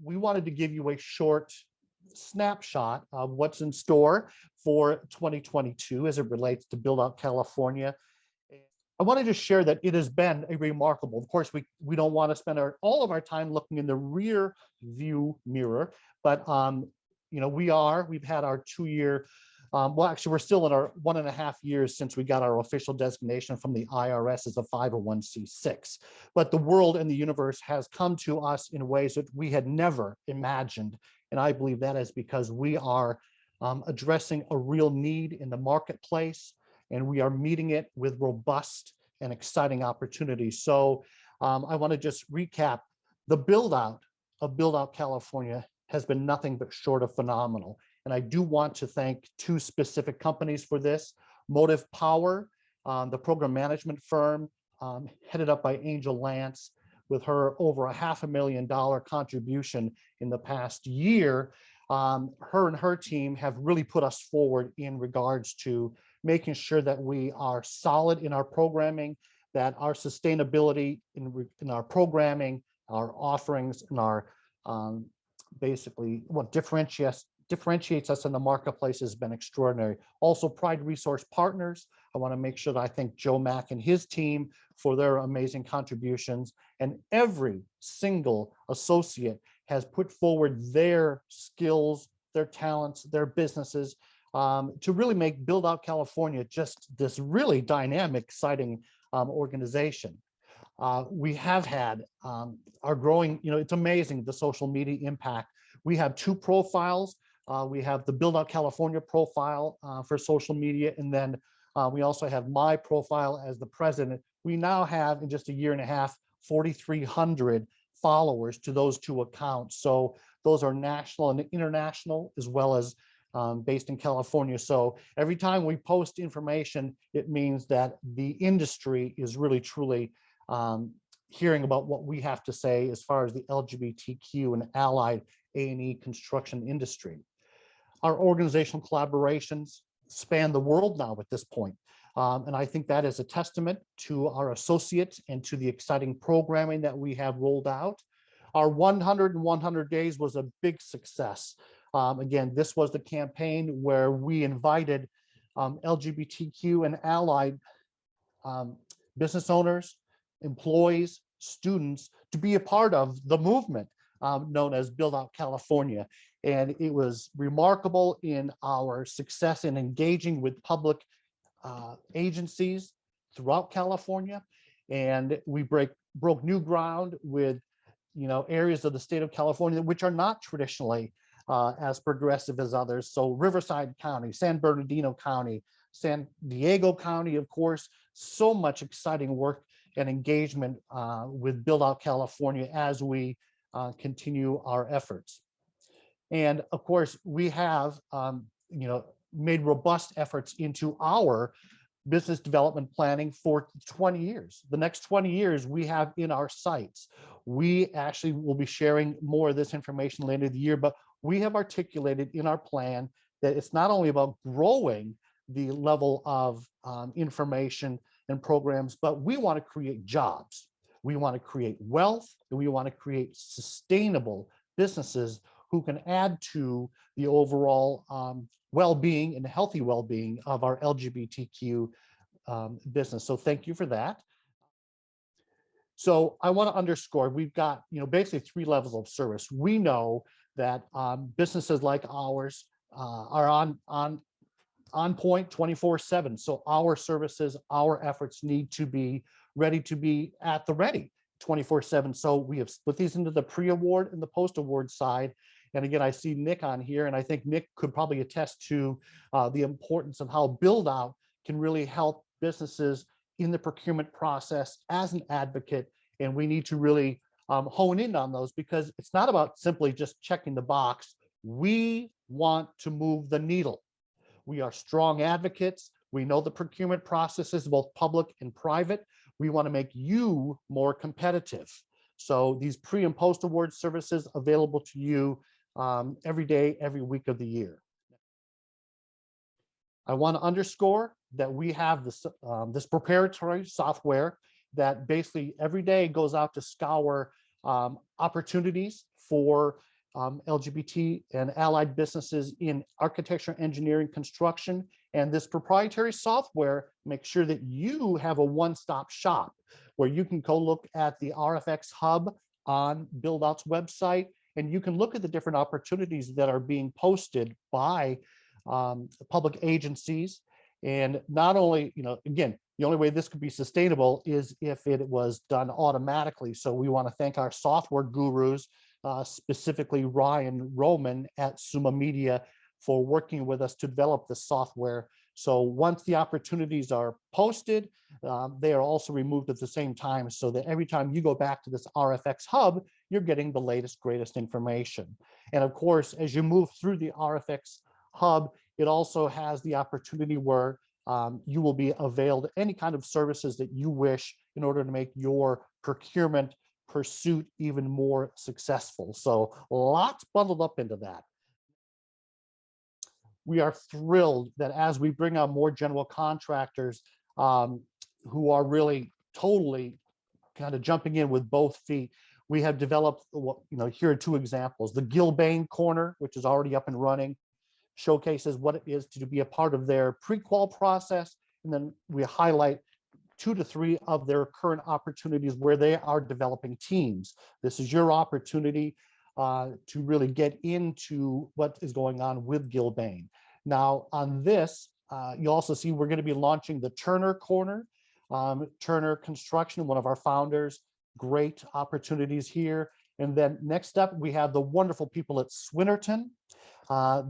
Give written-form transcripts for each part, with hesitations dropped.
we wanted to give you a short snapshot of what's in store for 2022 as it relates to Build Out California. I wanted to share that it has been a remarkable, of course, we don't want to spend all of our time looking in the rear view mirror, but we've had our 2-year, well, actually, we're still in our 1.5 years since we got our official designation from the IRS as a 501c6. But the world and the universe has come to us in ways that we had never imagined. And I believe that is because we are addressing a real need in the marketplace, and we are meeting it with robust and exciting opportunities. So I want to just recap. The build out of Build Out California has been nothing but short of phenomenal. And I do want to thank 2 specific companies for this. Motive Power, the program management firm headed up by Angel Lance, with her over $500,000 contribution in the past year. Her and her team have really put us forward in regards to making sure that we are solid in our programming, that our sustainability in our programming, our offerings, and our basically what differentiates us in the marketplace has been extraordinary. Also, Pride Resource Partners. I want to make sure that I thank Joe Mack and his team for their amazing contributions. And every single associate has put forward their skills, their talents, their businesses to really make Build Out California just this really dynamic, exciting organization. We have had our growing, it's amazing the social media impact. We have 2 profiles. We have the Build Out California profile for social media, and then we also have my profile as the president. We now have, in just a year and a half, 4,300 followers to those 2 accounts. So those are national and international, as well as based in California. So every time we post information, it means that the industry is really, truly hearing about what we have to say as far as the LGBTQ and allied A&E construction industry. Our organizational collaborations span the world now at this point. And I think that is a testament to our associates and to the exciting programming that we have rolled out. Our 100 and 100 days was a big success. Again, this was the campaign where we invited LGBTQ and allied business owners, employees, students to be a part of the movement known as Build Out California. And it was remarkable in our success in engaging with public agencies throughout California. And we broke new ground with areas of the state of California which are not traditionally as progressive as others. So Riverside County, San Bernardino County, San Diego County, of course, so much exciting work and engagement with Build Out California as we continue our efforts. And of course, we have made robust efforts into our business development planning for 20 years. The next 20 years we have in our sights. We actually will be sharing more of this information later in the year, but we have articulated in our plan that it's not only about growing the level of information and programs, but we want to create jobs. We want to create wealth, and we want to create sustainable businesses who can add to the overall well-being and healthy well-being of our LGBTQ business. So thank you for that. So I want to underscore, we've got basically 3 levels of service. We know that businesses like ours are on point 24/7. So our services, our efforts need to be ready to be at the ready 24/7. So we have split these into the pre-award and the post-award side. And again, I see Nick on here, and I think Nick could probably attest to the importance of how Build Out can really help businesses in the procurement process as an advocate. And we need to really hone in on those, because it's not about simply just checking the box. We want to move the needle. We are strong advocates. We know the procurement processes, both public and private. We want to make you more competitive. So these pre and post award services available to you every day, every week of the year. I want to underscore that we have this proprietary software that basically every day goes out to scour opportunities for LGBT and allied businesses in architecture, engineering, construction. And this proprietary software makes sure that you have a one-stop shop where you can go look at the RFX hub on BuildOUT's website, and you can look at the different opportunities that are being posted by public agencies. And not only, again, the only way this could be sustainable is if it was done automatically. So we want to thank our software gurus, specifically Ryan Roman at Summa Media, for working with us to develop the software. So once the opportunities are posted, they are also removed at the same time, so that every time you go back to this RFX hub, you're getting the latest, greatest information. And of course, as you move through the RFX hub, it also has the opportunity where you will be availed any kind of services that you wish in order to make your procurement pursuit even more successful. So lots bundled up into that. We are thrilled that as we bring on more general contractors who are really totally kind of jumping in with both feet, we have developed, here are two examples. The Gilbane Corner, which is already up and running, showcases what it is to be a part of their pre-qual process. And then we highlight 2 to 3 of their current opportunities where they are developing teams. This is your opportunity to really get into what is going on with Gilbane. Now on this, you also see we're going to be launching the Turner Corner. Turner Construction, one of our founders, great opportunities here. And then next up, we have the wonderful people at Swinnerton.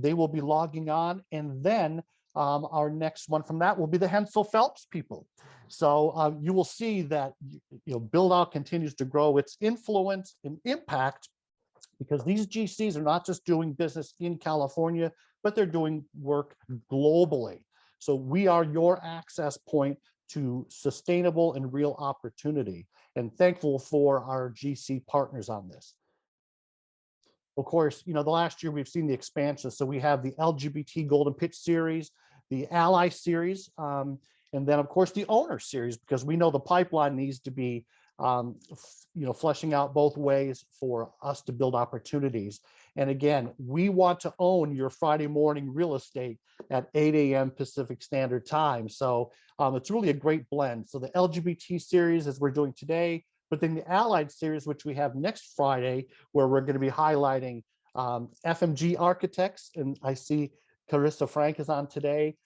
They will be logging on. And then our next one from that will be the Hensel Phelps people. So you will see that BuildOut continues to grow its influence and impact, because these GCs are not just doing business in California, but they're doing work globally. So we are your access point to sustainable and real opportunity, and thankful for our GC partners on this. Of course, the last year we've seen the expansion. So we have the LGBT Golden Pitch Series, the Ally Series, and then of course the Owner Series, because we know the pipeline needs to be fleshing out both ways for us to build opportunities. And again, we want to own your Friday morning real estate at 8 a.m. Pacific Standard Time. So it's really a great blend. So the LGBT series, as we're doing today, but then the Allied series, which we have next Friday, where we're going to be highlighting FMG Architects, and I see Carissa Frank is on today.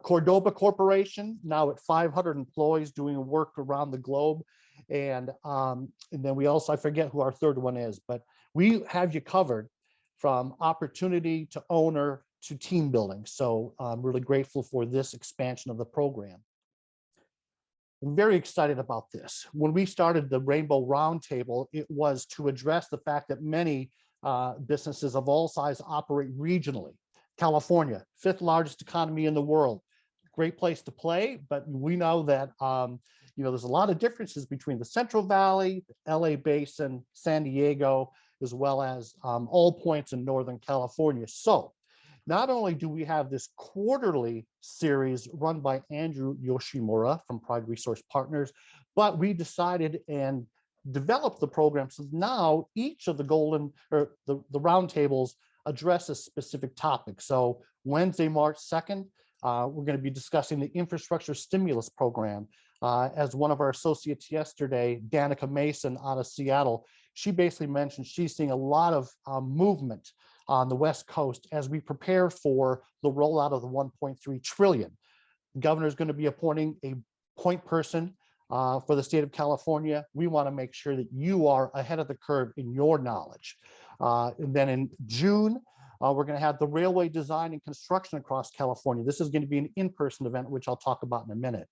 Cordoba Corporation, now at 500 employees doing work around the globe. And then we also, I forget who our third one is, but we have you covered from opportunity to owner to team building. So I'm really grateful for this expansion of the program. I'm very excited about this. When we started the Rainbow Roundtable, it was to address the fact that many businesses of all sizes operate regionally. California, 5th largest economy in the world, great place to play, but we know that there's a lot of differences between the Central Valley, the LA Basin, San Diego, as well as all points in Northern California. So not only do we have this quarterly series run by Andrew Yoshimura from Pride Resource Partners, but we decided and developed the program. So now each of the the roundtables address a specific topic. So Wednesday, March 2nd, we're going to be discussing the infrastructure stimulus program. As one of our associates yesterday, Danica Mason out of Seattle, she basically mentioned she's seeing a lot of movement on the West Coast as we prepare for the rollout of the 1.3 trillion. The governor is going to be appointing a point person for the state of California. We want to make sure that you are ahead of the curve in your knowledge. And then in June, we're going to have the railway design and construction across California. This is going to be an in-person event, which I'll talk about in a minute.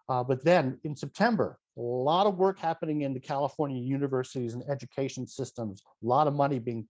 But then in September, a lot of work happening in the California universities and education systems, a lot of money being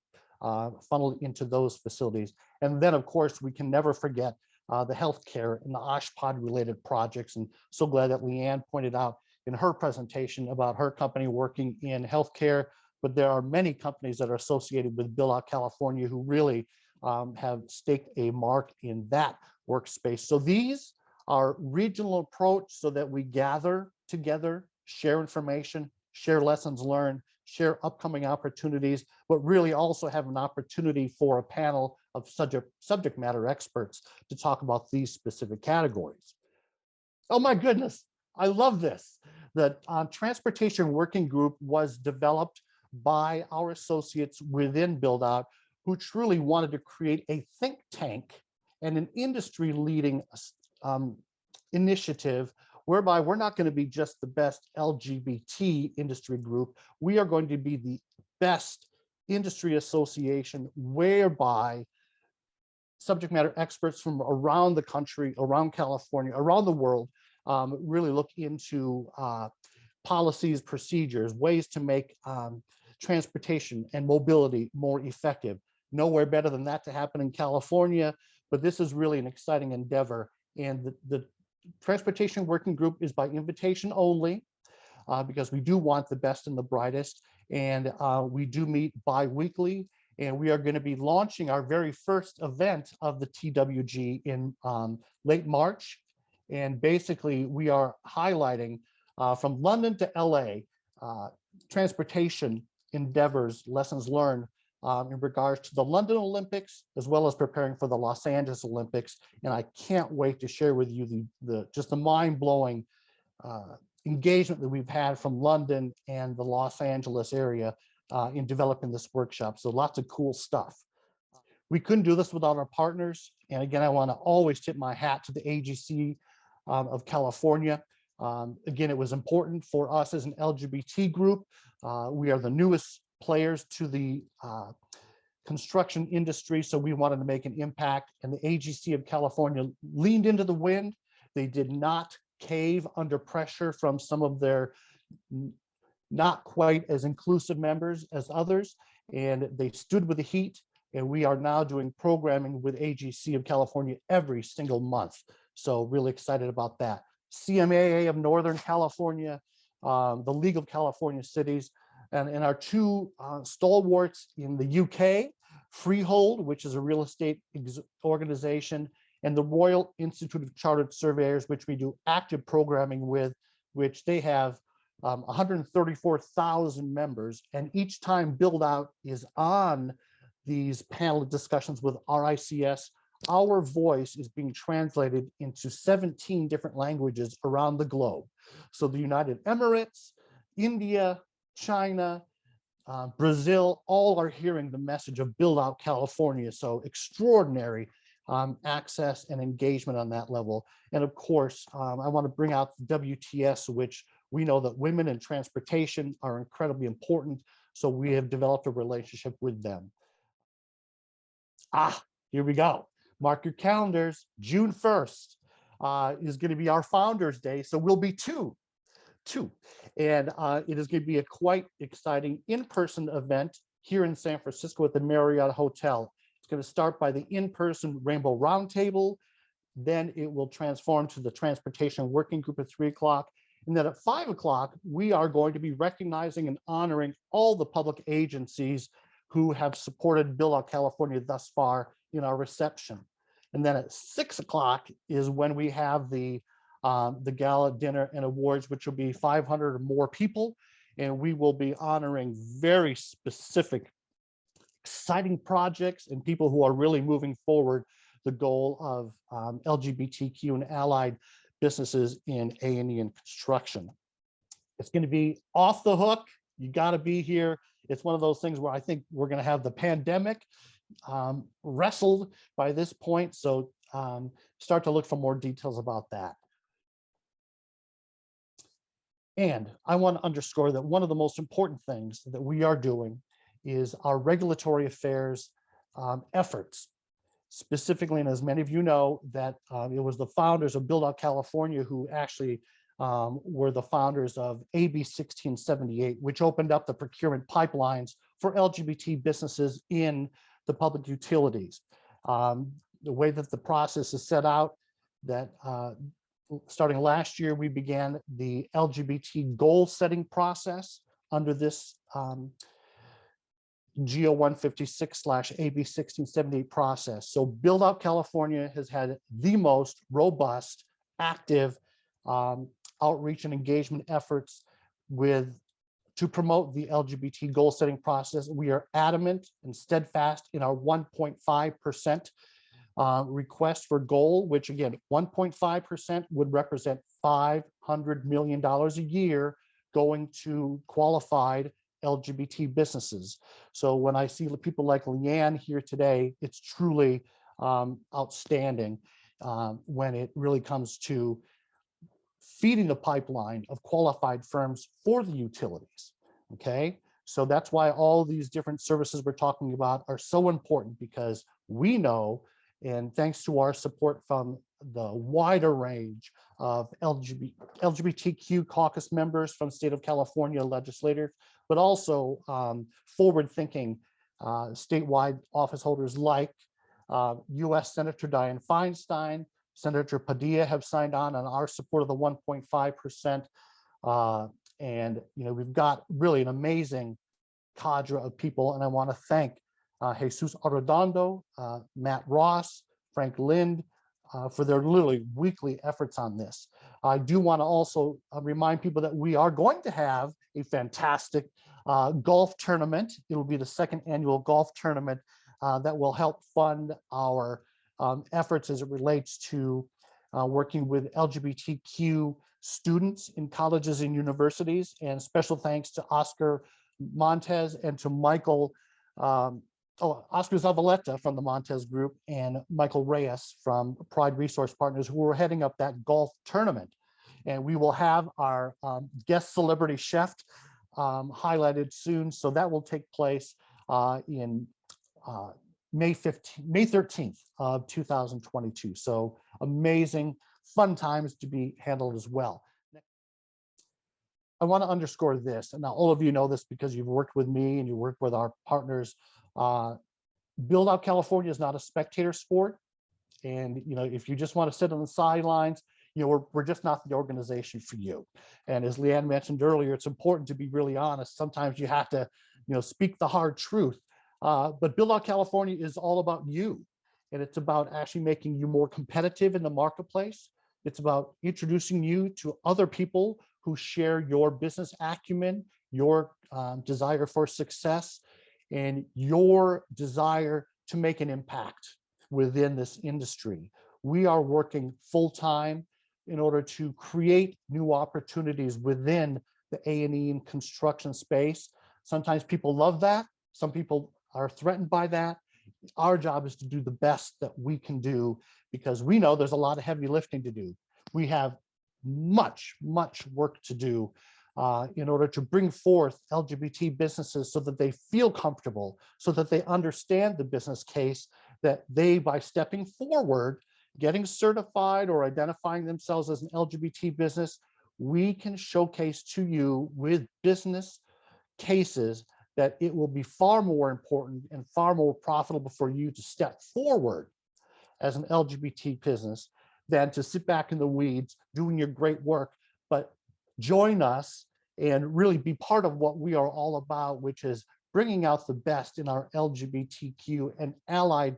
funneled into those facilities. And then, of course, we can never forget the healthcare and the OSHPD related projects. And so glad that Leanne pointed out in her presentation about her company working in healthcare, but there are many companies that are associated with BuildOUT California who really have staked a mark in that workspace. So these are regional approach so that we gather together, share information, share lessons learned, share upcoming opportunities, but really also have an opportunity for a panel of subject matter experts to talk about these specific categories. Oh my goodness, I love this. The Transportation Working Group was developed by our associates within BuildOut, who truly wanted to create a think tank and an industry leading initiative whereby we're not going to be just the best LGBT industry group. We are going to be the best industry association whereby subject matter experts from around the country, around California, around the world, really look into policies, procedures, ways to make transportation and mobility more effective. Nowhere better than that to happen in California, but this is really an exciting endeavor. And the Transportation Working Group is by invitation only, because we do want the best and the brightest. And we do meet bi-weekly, and we are going to be launching our very first event of the TWG in late March. And basically, we are highlighting from London to LA, transportation endeavors, lessons learned in regards to the London Olympics, as well as preparing for the Los Angeles Olympics. And I can't wait to share with you just the mind-blowing engagement that we've had from London and the Los Angeles area in developing this workshop. So lots of cool stuff. We couldn't do this without our partners. And again, I want to always tip my hat to the AGC of California. Again, it was important for us as an LGBT group. We are the newest players to the construction industry, so we wanted to make an impact. And the AGC of California leaned into the wind. They did not cave under pressure from some of their not quite as inclusive members as others, and they stood with the heat. And we are now doing programming with AGC of California every single month. So really excited about that. CMAA of Northern California, the League of California Cities, and our two stalwarts in the UK, Freehold, which is a real estate organization, and the Royal Institute of Chartered Surveyors, which we do active programming with, which they have 134,000 members. And each time BuildOut is on these panel discussions with RICS, our voice is being translated into 17 different languages around the globe. So the United Emirates, India, China, Brazil, all are hearing the message of BuildOut California. So extraordinary access and engagement on that level. And of course, I want to bring out the WTS, which we know that women in transportation are incredibly important. So we have developed a relationship with them. Here we go. Mark your calendars. June 1st is going to be our Founders Day. So we'll be two. And it is going to be a quite exciting in-person event here in San Francisco at the Marriott Hotel. It's going to start by the in-person Rainbow Roundtable. Then it will transform to the Transportation Working Group at 3 o'clock. And then at 5 o'clock, we are going to be recognizing and honoring all the public agencies who have supported BuildOut California thus far in our reception. And then at 6 o'clock is when we have the gala dinner and awards, which will be 500 or more people. And we will be honoring very specific, exciting projects and people who are really moving forward the goal of LGBTQ and allied businesses in A&E and construction. It's going to be off the hook. You got to be here. It's one of those things where I think we're going to have the pandemic wrestled by this point. So start to look for more details about that. And I want to underscore that one of the most important things that we are doing is our regulatory affairs efforts. Specifically, and as many of you know, that it was the founders of BuildOut California who actually were the founders of AB 1678, which opened up the procurement pipelines for LGBT businesses in the public utilities. The way that the process is set out, that starting last year, we began the LGBT goal setting process under this GO 156/AB 1678 process. So BuildOut California has had the most robust, active outreach and engagement efforts with to promote the LGBT goal setting process. We are adamant and steadfast in our 1.5% request for goal, which again, 1.5% would represent $500 million a year going to qualified LGBT businesses. So when I see people like Leanne here today, it's truly outstanding when it really comes to feeding the pipeline of qualified firms for the utilities. Okay, so that's why all these different services we're talking about are so important, because we know, and thanks to our support from the wider range of LGBTQ caucus members from the state of California legislators, but also forward-thinking statewide office holders like U.S. Senator Dianne Feinstein, Senator Padilla have signed on our support of the 1.5%. And we've got really an amazing cadre of people, and I want to thank Jesus Arredondo, Matt Ross, Frank Lind, for their literally weekly efforts on this. I do want to also remind people that we are going to have a fantastic golf tournament. It will be the second annual golf tournament that will help fund our efforts as it relates to working with LGBTQ students in colleges and universities. And special thanks to Oscar Montez and to Michael, Oscar Zavaleta from the Montez Group and Michael Reyes from Pride Resource Partners, who are heading up that golf tournament. And we will have our guest celebrity chef highlighted soon. So that will take place in May 13th of 2022. So amazing, fun times to be handled as well. I want to underscore this, and now all of you know this because you've worked with me and you work with our partners. Build Out California is not a spectator sport. And if you just want to sit on the sidelines, we're just not the organization for you. And as Leanne mentioned earlier, it's important to be really honest. Sometimes you have to, speak the hard truth. But Build Out California is all about you. And it's about actually making you more competitive in the marketplace. It's about introducing you to other people who share your business acumen, your desire for success, and your desire to make an impact within this industry. We are working full-time in order to create new opportunities within the A&E and construction space. Sometimes people love that. Some people are threatened by that. Our job is to do the best that we can do, because we know there's a lot of heavy lifting to do. We have much work to do in order to bring forth LGBT businesses so that they feel comfortable, so that they understand the business case, that they, by stepping forward, getting certified or identifying themselves as an LGBT business, we can showcase to you with business cases that it will be far more important and far more profitable for you to step forward as an LGBT business than to sit back in the weeds doing your great work. But join us and really be part of what we are all about, which is bringing out the best in our LGBTQ and allied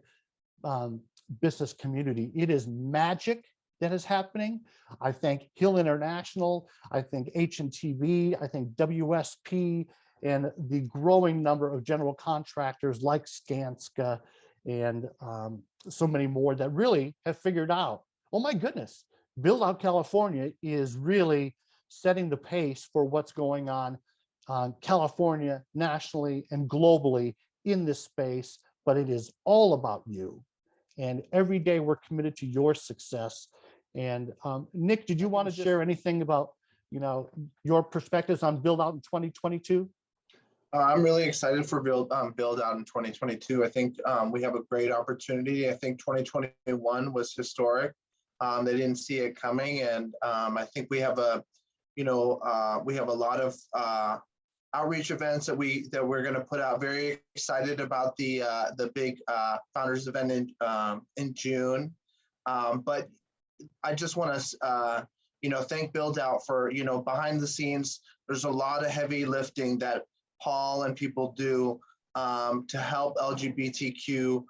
business community. It is magic that is happening. I thank Hill International, I think H&TV, I think WSP, and the growing number of general contractors like Skanska and so many more that really have figured out, oh my goodness, Build Out California is really setting the pace for what's going on California, nationally and globally in this space, but it is all about you. And every day we're committed to your success. And Nick, did you want to share anything about, your perspectives on Build Out in 2022? I'm really excited for Build Out in 2022. I think we have a great opportunity. I think 2021 was historic. They didn't see it coming, and I think we have a, we have a lot of outreach events that we're going to put out. Very excited about the big founders event in June. But I just want to thank Build Out for behind the scenes. There's a lot of heavy lifting that Paul and people do to help LGBTQ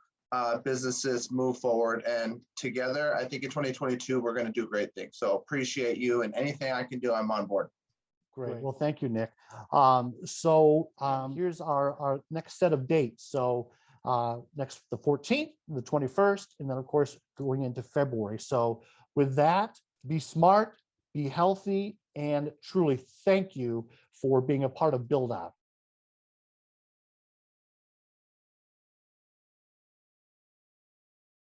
businesses move forward. And together, I think in 2022, we're going to do great things. So appreciate you, and anything I can do, I'm on board. Great. Well, thank you, Nick. So here's our next set of dates. So next, the 14th, the 21st, and then of course, going into February. So with that, be smart, be healthy, and truly thank you for being a part of Build Out.